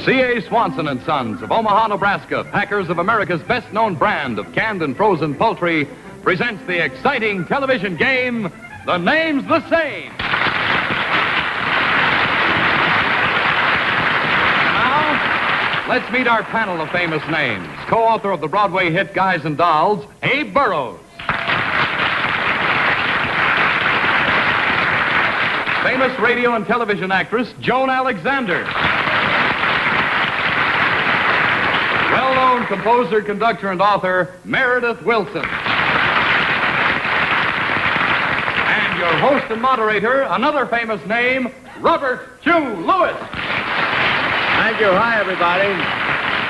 C.A. Swanson and Sons of Omaha, Nebraska, packers of America's best-known brand of canned and frozen poultry, presents the exciting television game, The Name's the Same. Now, let's meet our panel of famous names. Co-author of the Broadway hit Guys and Dolls, Abe Burrows. Famous radio and television actress, Joan Alexander. Well-known composer, conductor, and author, Meredith Willson. And your host and moderator, another famous name, Robert Q. Lewis. Thank you. Hi, everybody.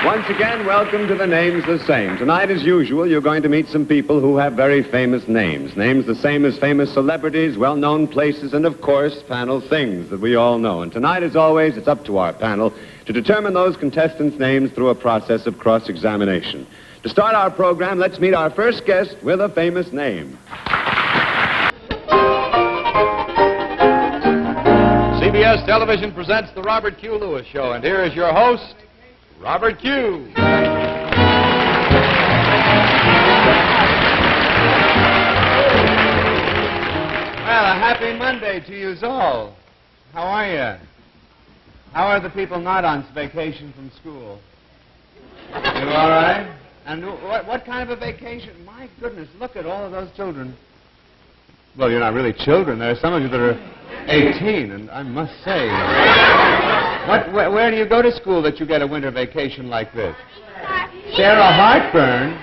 Once again, welcome to The Name's the Same. Tonight, as usual, you're going to meet some people who have very famous names. Names the same as famous celebrities, well-known places, and, of course, panel things that we all know. And tonight, as always, it's up to our panel to determine those contestants' names through a process of cross-examination. To start our program, let's meet our first guest with a famous name. CBS Television presents the Robert Q. Lewis Show, and here is your host, Robert Q. Well, a happy Monday to you all. How are you? How are the people not on vacation from school? You all right? And what kind of a vacation? My goodness, look at all of those children. Well, you're not really children. There are some of you that are 18, and I must say... Where do you go to school that you get a winter vacation like this? Sarah Hartburn.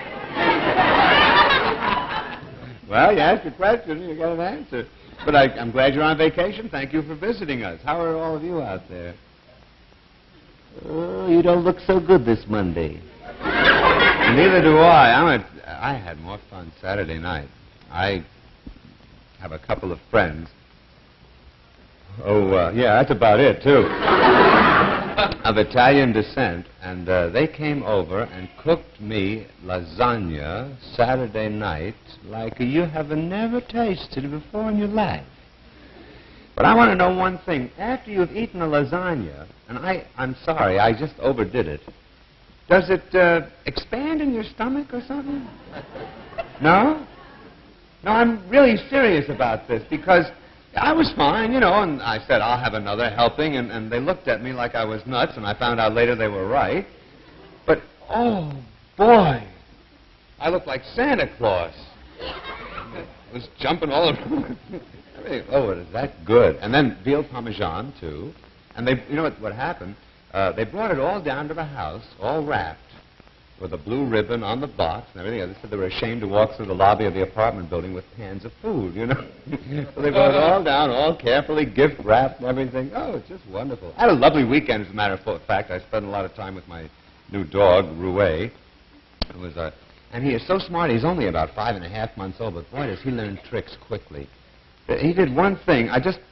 Well, you asked a question, you got an answer. But I'm glad you're on vacation. Thank you for visiting us. How are all of you out there? Oh, you don't look so good this Monday. Neither do I. I had more fun Saturday night. I have a couple of friends. Oh, yeah, that's about it, too. Of Italian descent, and they came over and cooked me lasagna Saturday night like you have never tasted before in your life. But I want to know one thing. After you've eaten a lasagna, and I'm sorry, I just overdid it, does it expand in your stomach or something? No? No, I'm really serious about this, because I was fine, and I said, I'll have another helping, and they looked at me like I was nuts, and I found out later they were right. But, oh, boy, I looked like Santa Claus. I was jumping all around. Oh, it is that good. And then veal parmesan, too. And they, what happened? They brought it all down to the house, all wrapped, with a blue ribbon on the box and everything. They said they were ashamed to walk through the lobby of the apartment building with pans of food, So they brought it all down, all carefully gift-wrapped and everything. Oh, it's just wonderful. I had a lovely weekend, as a matter of fact. I spent a lot of time with my new dog, Rouet. And he is so smart. He's only about 5.5 months old, but boy, does he learn tricks quickly. He did one thing.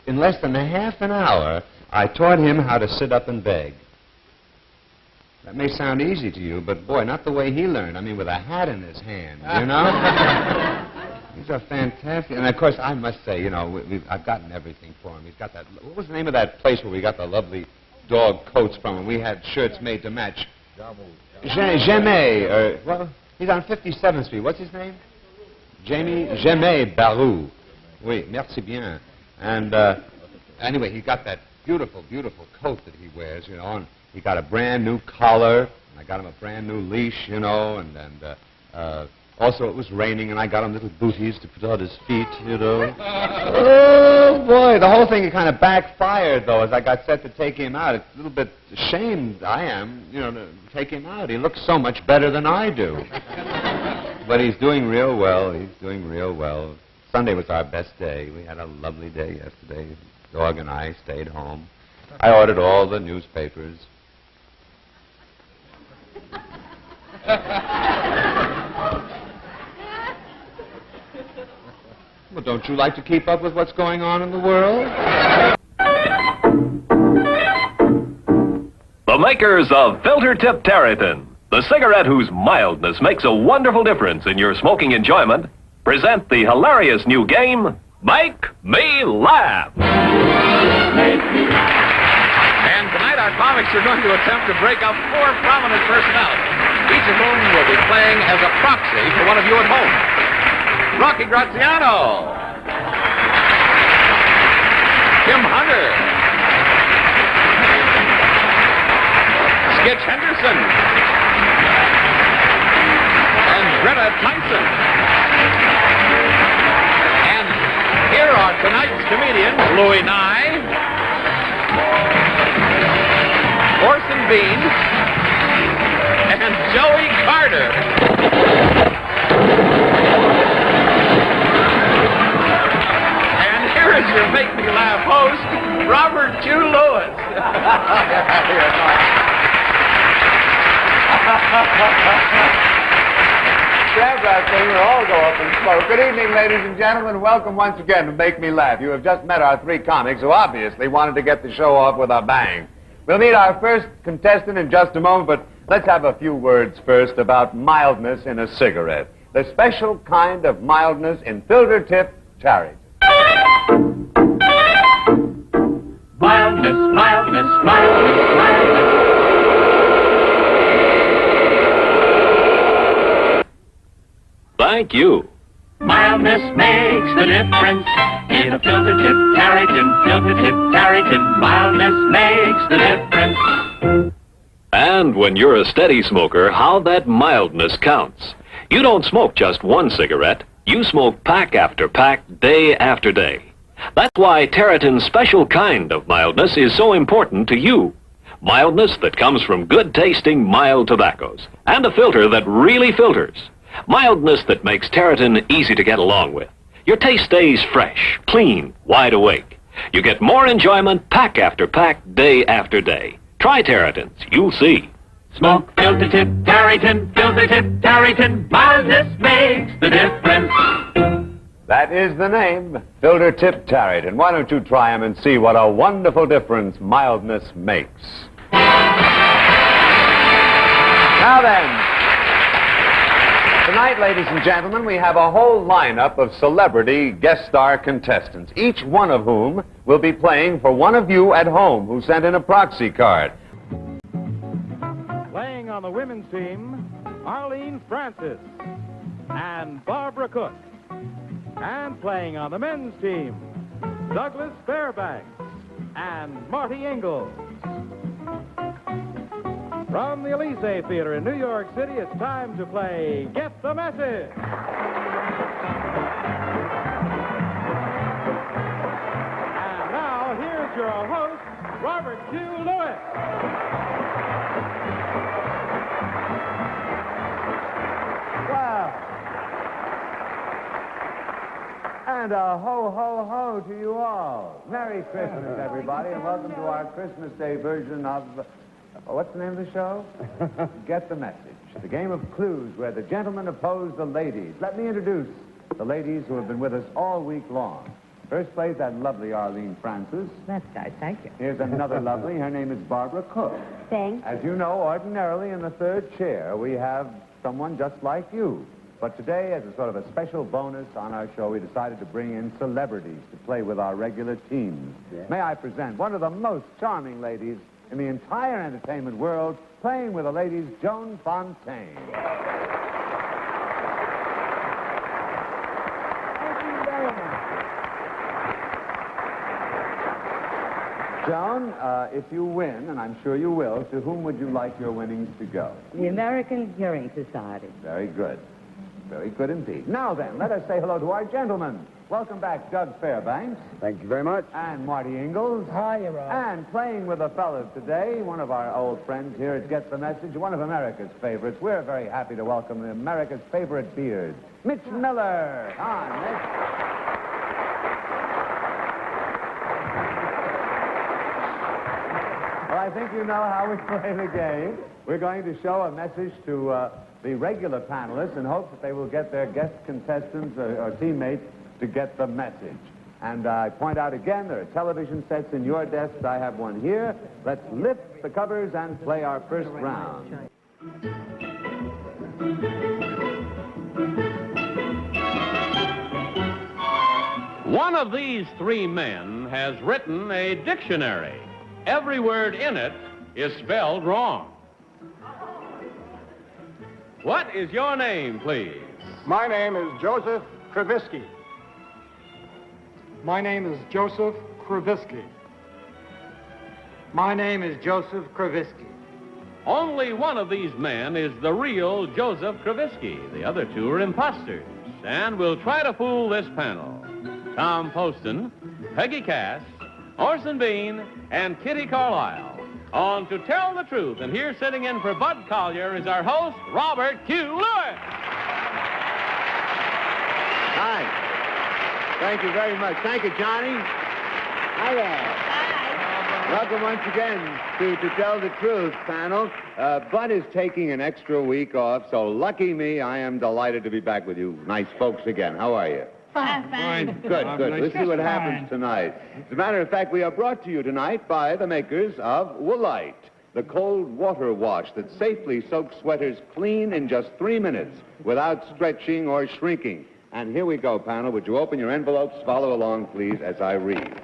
In less than a half an hour, I taught him how to sit up and beg. That may sound easy to you, but, boy, not the way he learned. I mean, with a hat in his hand, These are fantastic. And, of course, I must say, I've gotten everything for him. He's got that... What was the name of that place where we got the lovely dog coats from him? We had shirts made to match. Jamais. Well, he's on 57th Street. What's his name? Jamais Barou. Oui, merci bien. And, anyway, he got that beautiful, beautiful coat that he wears, and... He got a brand-new collar, and I got him a brand-new leash, and also it was raining, and I got him little booties to put on his feet, Oh, boy, the whole thing kind of backfired, though, as I got set to take him out. It's a little bit ashamed I am, to take him out. He looks so much better than I do. But he's doing real well. Sunday was our best day. We had a lovely day yesterday. The dog and I stayed home. I ordered all the newspapers. Well, don't you like to keep up with what's going on in the world? The makers of Filter Tip Terrapin, the cigarette whose mildness makes a wonderful difference in your smoking enjoyment, present the hilarious new game, Make Me Laugh. And tonight our our comics are going to attempt to break up 4 prominent personalities, each of whom will be playing as a proxy for one of you at home. Rocky Graziano, Kim Hunter, Skitch Henderson, and Greta Tyson. And here are tonight's comedians: Louis Nye, Orson Bean, and Joey Carter. And here is your Make Me Laugh host, Robert Q. Lewis. Grab that thing, we'll all go up and smoke. Good evening, ladies and gentlemen. Welcome once again to Make Me Laugh. You have just met our 3 comics who obviously wanted to get the show off with a bang. We'll meet our first contestant in just a moment, but let's have a few words first about mildness in a cigarette. The special kind of mildness in filter tip Tarryton. Mildness, mildness, mildness, mildness. Thank you. Mildness makes the difference in a filter tip Tarryton, filter tip Tarryton. Mildness makes the difference. And when you're a steady smoker, how that mildness counts. You don't smoke just one cigarette. You smoke pack after pack, day after day. That's why Tarryton's special kind of mildness is so important to you. Mildness that comes from good-tasting mild tobaccos and a filter that really filters. Mildness that makes Tarryton easy to get along with. Your taste stays fresh, clean, wide awake. You get more enjoyment pack after pack, day after day. Try Tarrytons. You'll see. Smoke filter tip Tarryton, filter tip Tarryton. Mildness makes the difference. That is the name, filter tip Tarryton. Why don't you try them and see what a wonderful difference mildness makes. Now then, tonight, ladies and gentlemen, we have a whole lineup of celebrity guest star contestants, each one of whom will be playing for one of you at home who sent in a proxy card. Playing on the women's team, Arlene Francis and Barbara Cook. And playing on the men's team, Douglas Fairbanks and Marty Ingalls. From the Elysee Theater in New York City, it's time to play Get the Message. And now, here's your host, Robert Q. Lewis. Wow. And a ho-ho-ho to you all. Merry Christmas, everybody, and welcome to our Christmas Day version of... what's the name of the show? Get the Message. The game of clues where the gentlemen oppose the ladies. Let me introduce the ladies who have been with us all week long. First plays that lovely Arlene Francis. That's nice, thank you. Here's another lovely. Her name is Barbara Cook. Thanks. As you know, ordinarily in the third chair, we have someone just like you. But today, as a sort of a special bonus on our show, we decided to bring in celebrities to play with our regular teams. Yes. May I present one of the most charming ladies in the entire entertainment world, playing with the ladies, Joan Fontaine. Thank you very much. Joan, if you win, and I'm sure you will, to whom would you like your winnings to go? The American Hearing Society. Very good. Very good indeed. Now then, let us say hello to our gentlemen. Welcome back, Doug Fairbanks. Thank you very much. And Marty Ingalls. Hi, Rob. And playing with the fellas today, one of our old friends here at Get the Message, one of America's favorites. We're very happy to welcome America's favorite beard, Mitch Miller. Come on, Mitch. Well, I think you know how we play the game. We're going to show a message to the regular panelists in hopes that they will get their guest contestants or teammates to get the message. And I point out again, there are television sets in your desks. I have one here. Let's lift the covers and play our first round. One of these 3 men has written a dictionary. Every word in it is spelled wrong. What is your name, please? My name is Joseph Kravisky. My name is Joseph Kravisky. My name is Joseph Kravisky. Only one of these men is the real Joseph Kravisky. The other two are imposters. And we'll try to fool this panel. Tom Poston, Peggy Cass, Orson Bean, and Kitty Carlisle. On To Tell the Truth. And here sitting in for Bud Collier is our host, Robert Q. Lewis. Hi. Thank you very much. Thank you, Johnny. Hi there. Welcome once again to Tell the Truth panel. Bud is taking an extra week off, so lucky me, I am delighted to be back with you nice folks again. How are you? Fine. Good. Let's see what happens tonight. As a matter of fact, we are brought to you tonight by the makers of Woolite, the cold water wash that safely soaks sweaters clean in just 3 minutes without stretching or shrinking. And here we go, panel. Would you open your envelopes? Follow along, please, as I read.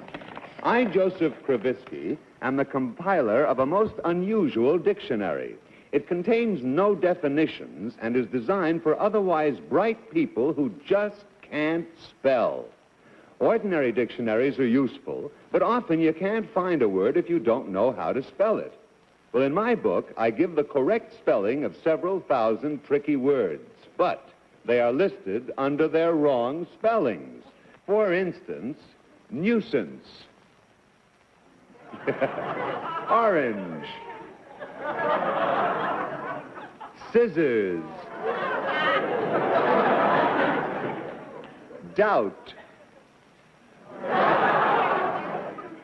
I, Joseph Kravisky, am the compiler of a most unusual dictionary. It contains no definitions and is designed for otherwise bright people who just can't spell. Ordinary dictionaries are useful, but often you can't find a word if you don't know how to spell it. Well, in my book, I give the correct spelling of several thousand tricky words, but they are listed under their wrong spellings. For instance, nuisance. Orange. Scissors. Doubt.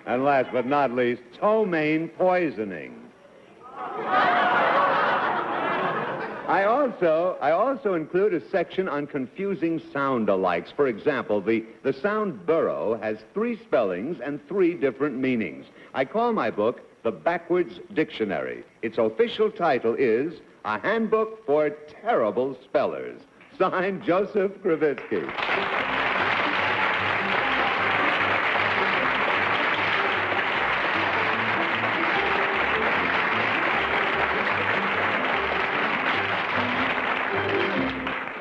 And last but not least, ptomaine poisoning. I also include a section on confusing sound-alikes. For example, the sound burrow has 3 spellings and 3 different meanings. I call my book The Backwards Dictionary. Its official title is A Handbook for Terrible Spellers. Signed, Joseph Kravisky.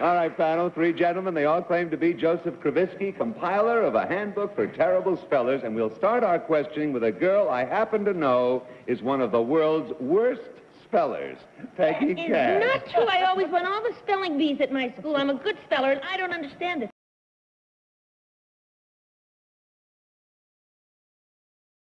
All right, panel, 3 gentlemen. They all claim to be Joseph Kravisky, compiler of a handbook for terrible spellers, and we'll start our questioning with a girl I happen to know is one of the world's worst spellers, Peggy Cass. It's not true. I always won all the spelling bees at my school. I'm a good speller, and I don't understand it.